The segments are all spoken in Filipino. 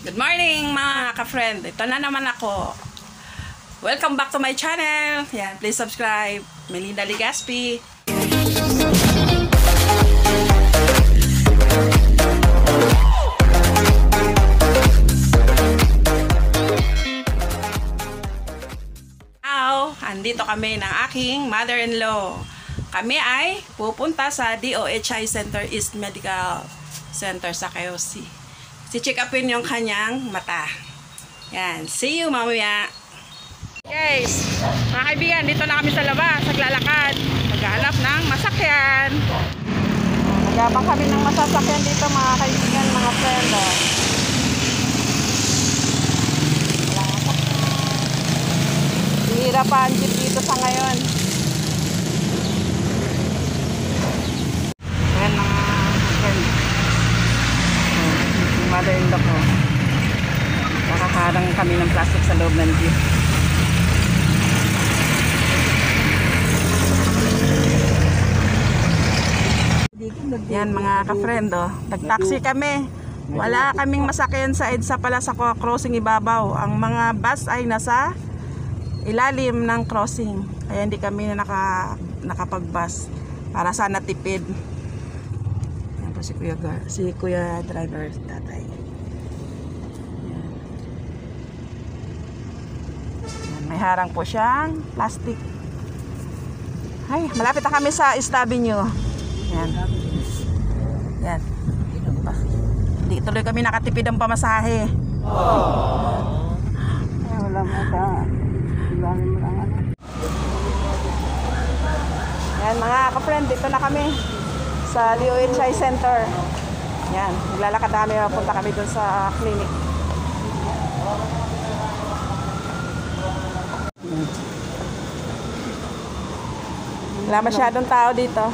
Good morning mga ka-friend. Ito na naman ako. Welcome back to my channel. Yan, please subscribe. Melinda Legaspi. Now, andito kami ng aking mother-in-law. Kami ay pupunta sa DOHI Center East Medical Center sa KOC. Si-check upin yung kanyang mata. Yan. See you mamaya. Guys, mga kaibigan, dito na kami sa labas. Naglalakad. Maghanap ng masakyan. Nagabang kami ng masasakyan dito mga kaibigan, mga friend. Hihira pa ang jeep dito sa ngayon. Ayan mga friend. Mother-in-law ko. Nakaharang kami ng plastic sa loob ng jeep. Yan mga ka-friend, nag-taxi kami. Wala kaming masakyan sa EDSA pala sa crossing ibabaw. Ang mga bus ay nasa ilalim ng crossing. Kaya hindi kami nakapag-bus para sana tipid. Yan po si Kuya driver, tatay. Yan. Yan, may harang po siyang plastic. Ay, malapit na kami sa East Avenue. Yan. Yan. Hindi tuloy kami nakatipid ang pamasahe. Wala mo ka. Yan mga ka-friend, dito na kami sa DOHI Center. Yan, maglalakad na kami, punta kami dun sa clinic. Wala masyadong tao dito.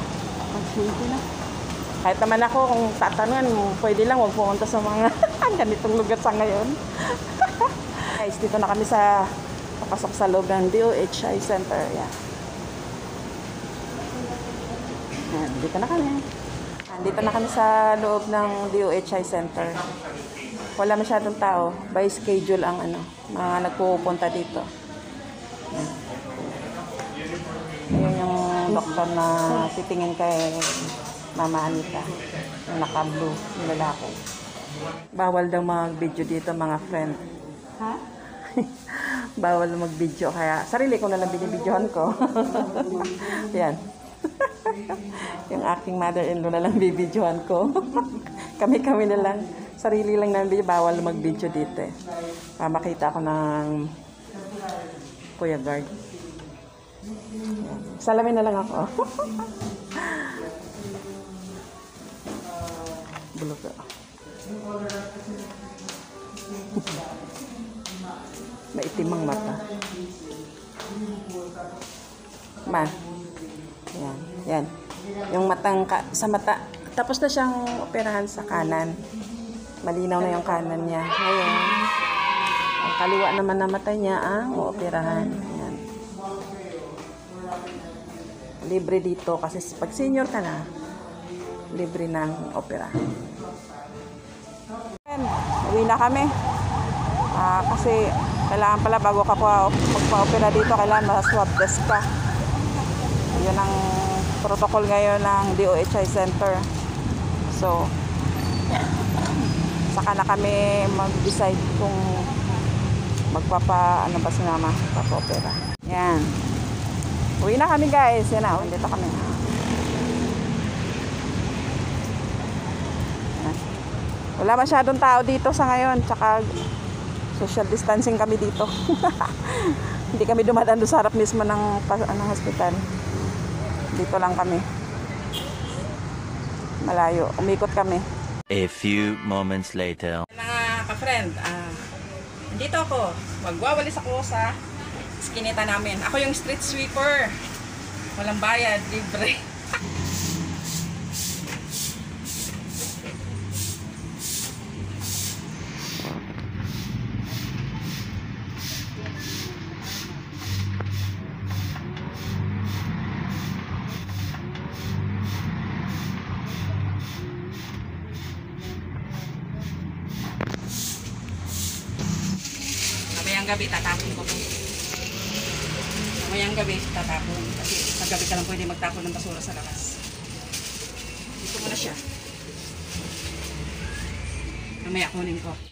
Kahit naman ako, kung tatanungan, pwede lang huwag pumunta sa mga ganitong lugar sa ngayon. Guys, dito na kami sa papasok sa loob ng DOHI Center. Yan. Yan, dito na kami. Dito na kami sa loob ng DOHI Center. Wala masyadong tao. By schedule ang mga nagpupunta dito. Yan. Ayun yung doktor na titingin kay Mama Anita. Yung naka-blue, yung lalaki. Bawal daw mag-video dito mga friend. Ha? Bawal mag-video. Kaya sarili ko na lang binibidyohan ko. Yan. Yung aking mother-in-law na lang bibidyohan ko. Kami-kami na lang. Sarili lang na video. Bawal mag-video dito eh. Makita ko ng Kuya Guard. Salamin na lang ako. Bulog ka. Maitim ang mata. Ma. Yan. Yan. Yung matang sa mata. Tapos na siyang operahan sa kanan. Malinaw na yung kanan niya. Ngayon, ang kaliwa naman na mata niya ang operahan. Yan. Libre dito kasi pag senior ka na, libre ng opera. Uwi na kami. Kasi kailangan pala bago ka magpa-opera dito, kailangan ma-swab test ka. Yun ang protocol ngayon ng DOHI Center. So, saka na kami mag-decide kung magpapa si mama, papa-opera. Yan. Uwi na kami guys. Yan na, dito kami. Wala masyadong tao dito sa ngayon. Tsaka social distancing kami dito. Hindi kami dumadaan doon sa harap mismo ng hospital. Dito lang kami. Malayo. Umikot kami. A few moments later. Mga ka-friend, dito ako. Magwawalis ako sa iskinita namin. Ako yung street sweeper. Walang bayad, libre. gabi, tatapon ko to. Mamayang gabi, tatapon. Kasi sa gabi ka lang pwede magtapon ng basura sa labas. Dito mo na siya. Mamaya kunin ko.